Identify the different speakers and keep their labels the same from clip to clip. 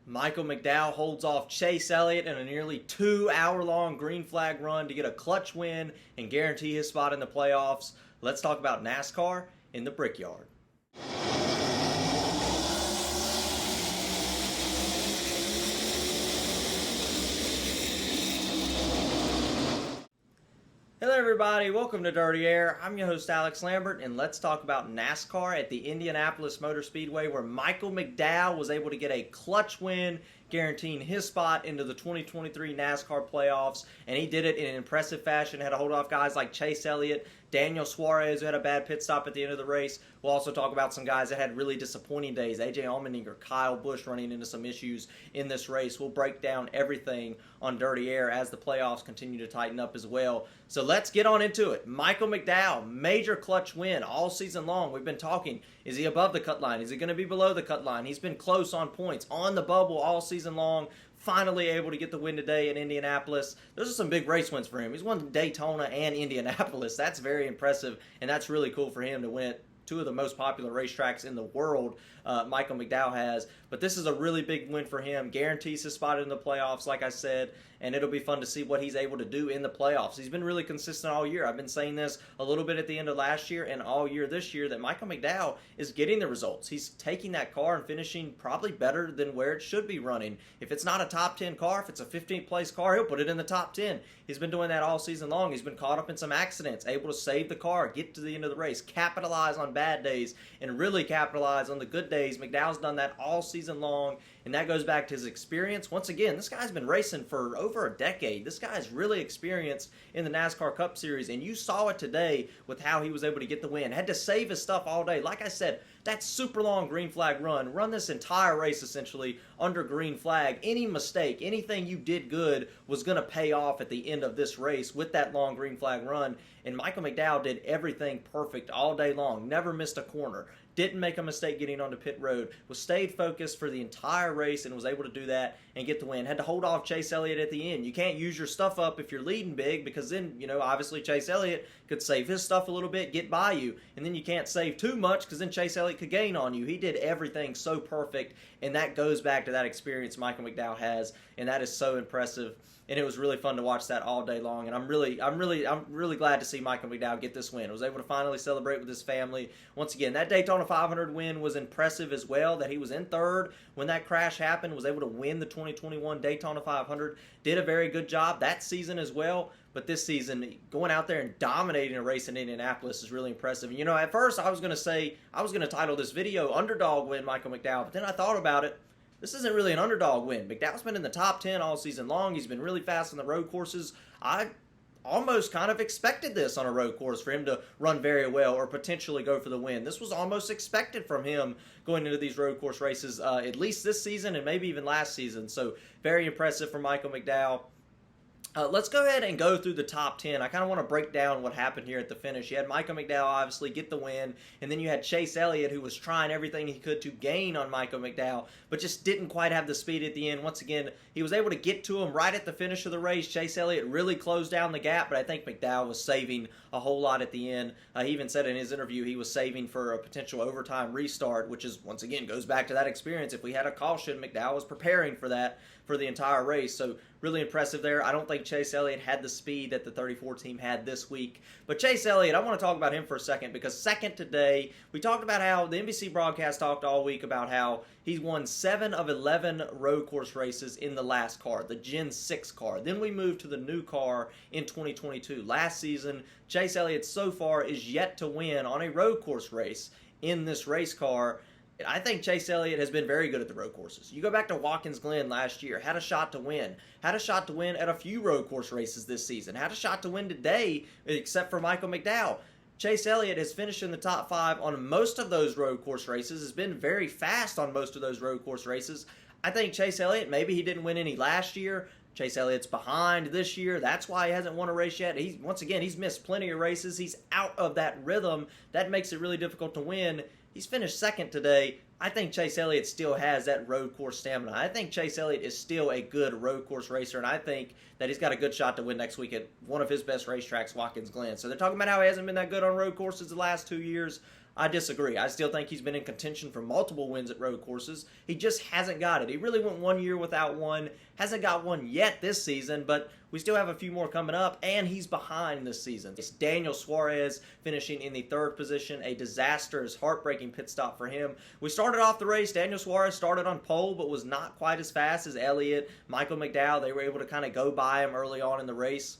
Speaker 1: Michael McDowell holds off Chase Elliott in a nearly 2-hour-long green flag run to get a clutch win and guarantee his spot in the playoffs. Let's talk about NASCAR in the Brickyard. Hello everybody, welcome to Dirty Air. I'm your host Alex Lambert, and let's talk about NASCAR at the Indianapolis Motor Speedway, where Michael McDowell was able to get a clutch win, guaranteeing his spot into the 2023 NASCAR playoffs, and he did it in an impressive fashion. Had to hold off guys like Chase Elliott, Daniel Suarez, who had a bad pit stop at the end of the race. We'll also talk about some guys that had really disappointing days. Allmendinger, Kyle Busch running into some issues in this race. We'll break down everything on Dirty Air as the playoffs continue to tighten up as well. So let's get on into it. Michael McDowell, major clutch win all season long. We've been talking, is he above the cut line? Is he going to be below the cut line? He's been close on points, on the bubble all season long. Finally able to get the win today in Indianapolis. Those are some big race wins for him. He's won Daytona and Indianapolis. That's very impressive, and that's really cool for him to win two of the most popular racetracks in the world. Michael McDowell has. But this is a really big win for him. Guarantees his spot in the playoffs, like I said, and it'll be fun to see what he's able to do in the playoffs. He's been really consistent all year. I've been saying this a little bit at the end of last year and all year this year, that Michael McDowell is getting the results. He's taking that car and finishing probably better than where it should be running. If it's not a top 10 car, if it's a 15th place car, he'll put it in the top 10. He's been doing that all season long. He's been caught up in some accidents, able to save the car, get to the end of the race, capitalize on bad days, and really capitalize on the good days. McDowell's done that all season long, and that goes back to his experience. Once again, this guy's been racing for over a decade. This guy's really experienced in the NASCAR Cup Series, and you saw it today with how he was able to get the win. Had to save his stuff all day. Like I said, that super long green flag run this entire race essentially under green flag. Any mistake, anything you did good was going to pay off at the end of this race with that long green flag run. And Michael McDowell did everything perfect all day long. Never missed a corner. Didn't make a mistake getting onto pit road. Stayed focused for the entire race and was able to do that and get the win. Had to hold off Chase Elliott at the end. You can't use your stuff up if you're leading big, because then, obviously Chase Elliott could save his stuff a little bit, get by you. And then you can't save too much, because then Chase Elliott could gain on you. He did everything so perfect, and that goes back to that experience Michael McDowell has, and that is so impressive. And it was really fun to watch that all day long. And I'm really glad to see Michael McDowell get this win. Was able to finally celebrate with his family. Once again, that Daytona 500 win was impressive as well. That he was in third when that crash happened, was able to win the 2021 Daytona 500. Did a very good job that season as well. But this season, going out there and dominating a race in Indianapolis is really impressive. And at first I was going to title this video "Underdog Win Michael McDowell," but then I thought about it. This isn't really an underdog win. McDowell's been in the top 10 all season long. He's been really fast on the road courses. I almost kind of expected this on a road course for him to run very well or potentially go for the win. This was almost expected from him going into these road course races, at least this season and maybe even last season. So very impressive for Michael McDowell. Let's go ahead and go through the top 10. I kind of want to break down what happened here at the finish. You had Michael McDowell obviously get the win, and then you had Chase Elliott, who was trying everything he could to gain on Michael McDowell, but just didn't quite have the speed at the end. Once again, he was able to get to him right at the finish of the race. Chase Elliott really closed down the gap, but I think McDowell was saving a whole lot at the end. He even said in his interview he was saving for a potential overtime restart, which is, once again, goes back to that experience. If we had a caution, McDowell was preparing for that for the entire race. So really impressive there. I don't think Chase Elliott had the speed that the 34 team had this week. But Chase Elliott, I want to talk about him for a second, because second today, we talked about how the NBC broadcast talked all week about how he's won 7 of 11 road course races in the last car, the Gen 6 car. Then we moved to the new car in 2022. Last season, Chase Elliott so far is yet to win on a road course race in this race car. I think Chase Elliott has been very good at the road courses. You go back to Watkins Glen last year, had a shot to win. Had a shot to win at a few road course races this season. Had a shot to win today, except for Michael McDowell. Chase Elliott has finished in the top 5 on most of those road course races, has been very fast on most of those road course races. I think Chase Elliott, maybe he didn't win any last year. Chase Elliott's behind this year. That's why he hasn't won a race yet. Once again, he's missed plenty of races. He's out of that rhythm. That makes it really difficult to win. He's finished second today. I think Chase Elliott still has that road course stamina. I think Chase Elliott is still a good road course racer, and I think that he's got a good shot to win next week at one of his best racetracks, Watkins Glen. So they're talking about how he hasn't been that good on road courses the last 2 years. I disagree. I still think he's been in contention for multiple wins at road courses. He just hasn't got it. He really went 1 year without one. Hasn't got one yet this season, but we still have a few more coming up, and he's behind this season. It's Daniel Suarez finishing in the 3rd position, a disastrous, heartbreaking pit stop for him. We started off the race. Daniel Suarez started on pole, but was not quite as fast as Elliott, Michael McDowell. They were able to kind of go by him early on in the race.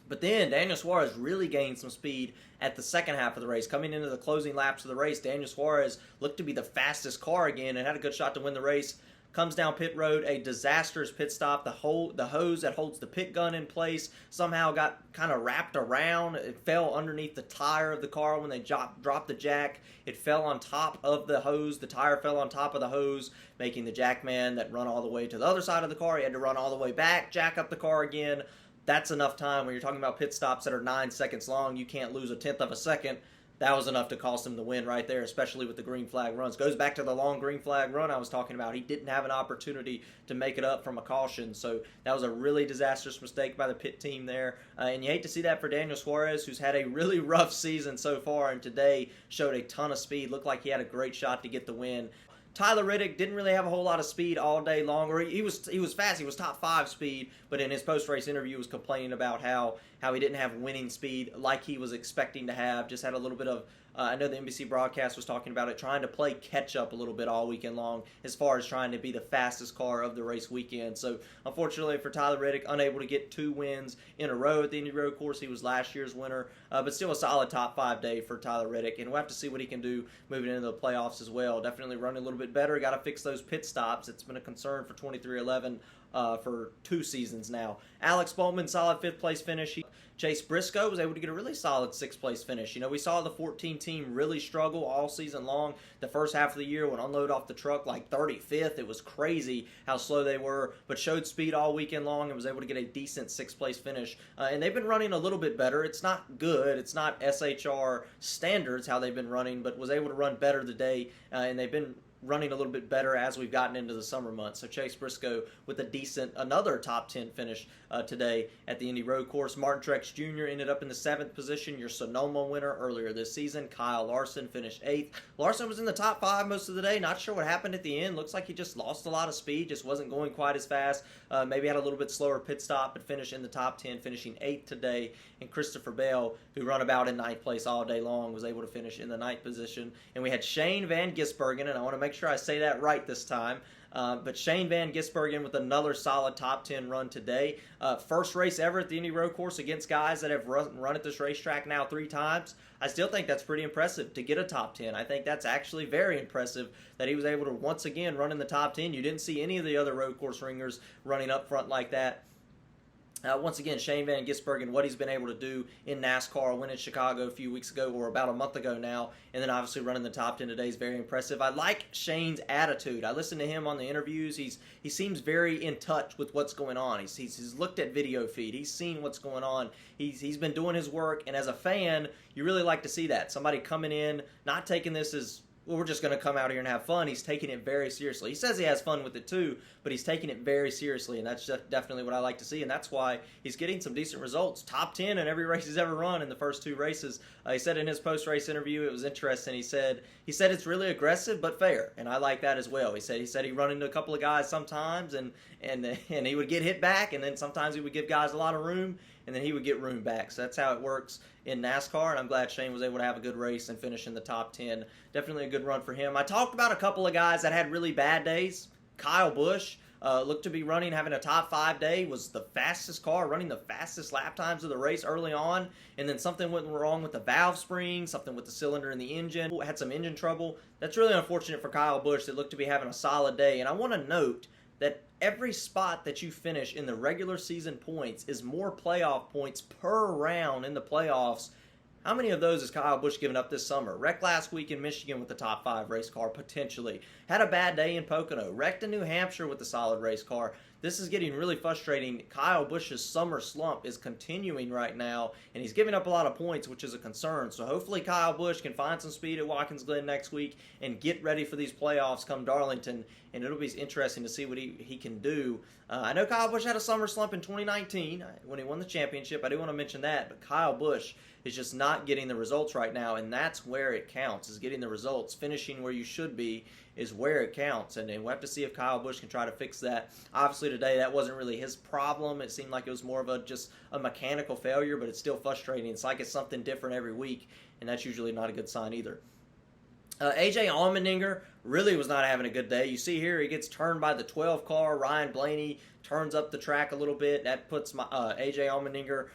Speaker 1: But then Daniel Suarez really gained some speed at the second half of the race. Coming into the closing laps of the race, Daniel Suarez looked to be the fastest car again and had a good shot to win the race. Comes down pit road, a disastrous pit stop. The hose that holds the pit gun in place somehow got kind of wrapped around. It fell underneath the tire of the car when they dropped the jack. It fell on top of the hose. The tire fell on top of the hose, making the jackman that run all the way to the other side of the car. He had to run all the way back, jack up the car again. That's enough time. When you're talking about pit stops that are 9 seconds long, you can't lose a tenth of a second. That was enough to cost him the win right there, especially with the green flag runs. Goes back to the long green flag run I was talking about. He didn't have an opportunity to make it up from a caution, so that was a really disastrous mistake by the pit team there. And you hate to see that for Daniel Suarez, who's had a really rough season so far, and today showed a ton of speed. Looked like he had a great shot to get the win. Tyler Reddick didn't really have a whole lot of speed all day long. Or he was fast. He was top 5 speed, but in his post-race interview was complaining about how he didn't have winning speed like he was expecting to have. Just had a little bit of, I know the NBC broadcast was talking about it, trying to play catch-up a little bit all weekend long as far as trying to be the fastest car of the race weekend. So, unfortunately for Tyler Reddick, unable to get 2 wins in a row at the Indy road course. He was last year's winner, but still a solid top 5 day for Tyler Reddick, and we'll have to see what he can do moving into the playoffs as well. Definitely running a little bit better. Got to fix those pit stops. It's been a concern for 23XI for 2 seasons now. Alex Bowman, solid 5th place finish. Chase Briscoe was able to get a really solid 6th place finish. You know, we saw the 14 team really struggle all season long. The first half of the year would unload off the truck like 35th. It was crazy how slow they were, but showed speed all weekend long and was able to get a decent 6th place finish. And they've been running a little bit better. It's not good. It's not SHR standards how they've been running, but was able to run better today, and they've been running a little bit better as we've gotten into the summer months. So Chase Briscoe with a decent, another top 10 finish today at the Indy road course. Martin Truex Jr. ended up in the 7th position, your Sonoma winner earlier this season. Kyle Larson finished 8th. Larson was in the top 5 most of the day. Not sure what happened at the end. Looks like he just lost a lot of speed, just wasn't going quite as fast. Maybe had a little bit slower pit stop, but finished in the top 10, finishing 8th today. And Christopher Bell, who run about in 9th place all day long, was able to finish in the 9th position. And we had Shane Van Gisbergen, and I want to make sure I say that right this time. But Shane Van Gisbergen with another solid top 10 run today. First race ever at the Indy road course against guys that have run at this racetrack now 3 times. I still think that's pretty impressive to get a top 10. I think that's actually very impressive that he was able to once again run in the top 10. You didn't see any of the other road course ringers running up front like that. Once again, Shane Van Gisbergen, what he's been able to do in NASCAR, win in Chicago a few weeks ago, or about a month ago now, and then obviously running the top 10 today is very impressive. I like Shane's attitude. I listened to him on the interviews. He seems very in touch with what's going on. He's looked at video feed. He's seen what's going on. He's been doing his work, and as a fan, you really like to see that. Somebody coming in, not taking this as, well, we're just going to come out here and have fun. He's taking it very seriously. He says he has fun with it too, but he's taking it very seriously, and that's definitely what I like to see, and that's why he's getting some decent results. Top 10 in every race he's ever run in the first 2 races. He said in his post-race interview, it was interesting. He said it's really aggressive but fair, and I like that as well. He said he run into a couple of guys sometimes, and he would get hit back, and then sometimes he would give guys a lot of room, and then he would get room back. So that's how it works in NASCAR, and I'm glad Shane was able to have a good race and finish in the top 10. Definitely a good run for him. I talked about a couple of guys that had really bad days. Kyle Busch looked to be having a top 5 day, was the fastest car, running the fastest lap times of the race early on, and then something went wrong with the valve spring, something with the cylinder in the engine, had some engine trouble. That's really unfortunate for Kyle Busch that looked to be having a solid day, and I want to note that every spot that you finish in the regular season points is more playoff points per round in the playoffs. How many of those has Kyle Busch given up this summer? Wrecked last week in Michigan with the top 5 race car, potentially. Had a bad day in Pocono. Wrecked in New Hampshire with the solid race car. This is getting really frustrating. Kyle Busch's summer slump is continuing right now, and he's giving up a lot of points, which is a concern. So hopefully Kyle Busch can find some speed at Watkins Glen next week and get ready for these playoffs come Darlington, and it'll be interesting to see what he can do. I know Kyle Busch had a summer slump in 2019 when he won the championship. I do want to mention that, but Kyle Busch is just not not getting the results right now, and that's where it counts, is getting the results. Finishing where you should be is where it counts, and we'll have to see if Kyle Busch can try to fix that. Obviously today that wasn't really his problem. It seemed like it was more of just a mechanical failure, but it's still frustrating. It's like it's something different every week, and that's usually not a good sign either. AJ Allmendinger really was not having a good day. You see here he gets turned by the 12 car. Ryan Blaney turns up the track a little bit. That puts AJ Allmendinger,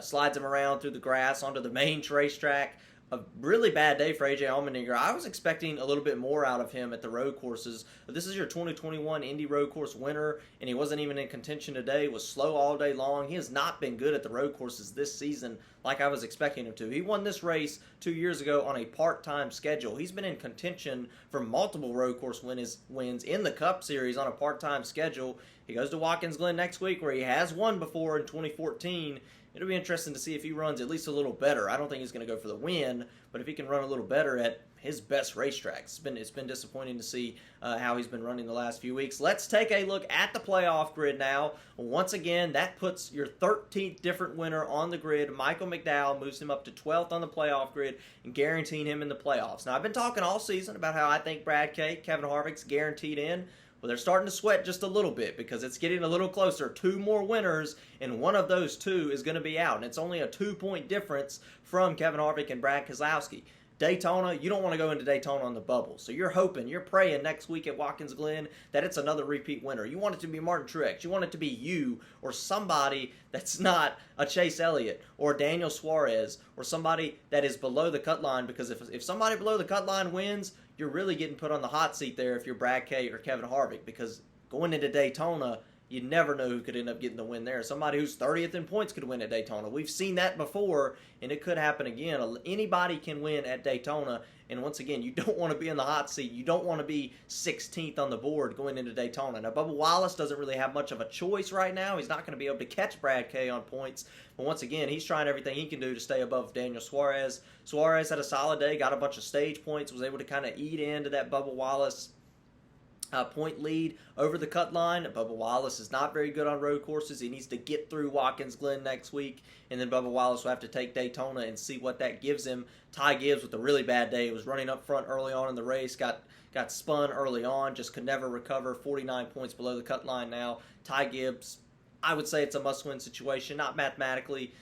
Speaker 1: slides him around through the grass onto the main racetrack. A really bad day for AJ Allmendinger. I was expecting a little bit more out of him at the road courses. This is your 2021 Indy road course winner, and he wasn't even in contention today. He was slow all day long. He has not been good at the road courses this season like I was expecting him to. He won this race 2 years ago on a part-time schedule. He's been in contention for multiple road course wins in the Cup Series on a part-time schedule. He goes to Watkins Glen next week, where he has won before in 2014. It'll be interesting to see if he runs at least a little better. I don't think he's going to go for the win, but if he can run a little better at his best racetracks. It's been disappointing to see how he's been running the last few weeks. Let's take a look at the playoff grid now. Once again, that puts your 13th different winner on the grid. Michael McDowell moves him up to 12th on the playoff grid and guaranteeing him in the playoffs. Now, I've been talking all season about how I think Brad Kate, Kevin Harvick's guaranteed in. Well, they're starting to sweat just a little bit because it's getting a little closer. 2 more winners, and one of those 2 is going to be out. And it's only a 2-point difference from Kevin Harvick and Brad Keselowski. Daytona, you don't want to go into Daytona on the bubble. So you're hoping, you're praying next week at Watkins Glen that it's another repeat winner. You want it to be Martin Truex. You want it to be you or somebody that's not a Chase Elliott or Daniel Suarez or somebody that is below the cut line, because if somebody below the cut line wins, you're really getting put on the hot seat there if you're Brad Kate or Kevin Harvick, because going into Daytona, you never know who could end up getting the win there. Somebody who's 30th in points could win at Daytona. We've seen that before, and it could happen again. Anybody can win at Daytona, and once again, you don't want to be in the hot seat. You don't want to be 16th on the board going into Daytona. Now, Bubba Wallace doesn't really have much of a choice right now. He's not going to be able to catch Brad K on points, but once again, he's trying everything he can do to stay above Daniel Suarez. Suarez had a solid day, got a bunch of stage points, was able to kind of eat into that Bubba Wallace point lead over the cut line. Bubba Wallace is not very good on road courses. He needs to get through Watkins Glen next week, and then Bubba Wallace will have to take Daytona and see what that gives him. Ty Gibbs with a really bad day. He was running up front early on in the race, got spun early on, just could never recover. 49 points below the cut line now. Ty Gibbs, I would say it's a must-win situation, not mathematically,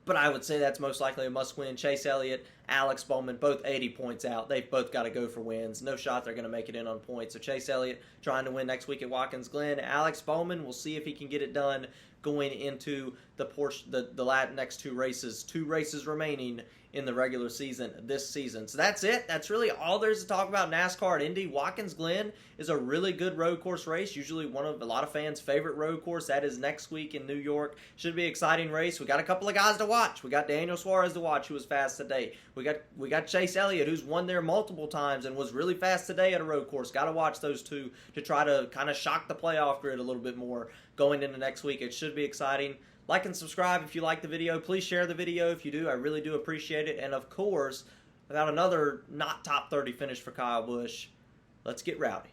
Speaker 1: but I would say that's most likely a must-win. Chase Elliott, Alex Bowman, both 80 points out. They've both got to go for wins. No shot they're going to make it in on points. So Chase Elliott trying to win next week at Watkins Glen. Alex Bowman, we'll see if he can get it done going into the next 2 races. 2 races remaining in the regular season this season. So that's it. That's really all there's to talk about NASCAR at Indy. Watkins Glen is a really good road course race, usually one of a lot of fans' favorite road course. That is next week in New York. Should be an exciting race. We got a couple of guys to watch. We got Daniel Suarez to watch, who was fast today. We got Chase Elliott, who's won there multiple times and was really fast today at a road course. Got to watch those 2 to try to kind of shock the playoff grid a little bit more going into next week. It should be exciting. Like and subscribe if you like the video. Please share the video if you do. I really do appreciate it. And of course, without another not top 30 finish for Kyle Busch, let's get rowdy.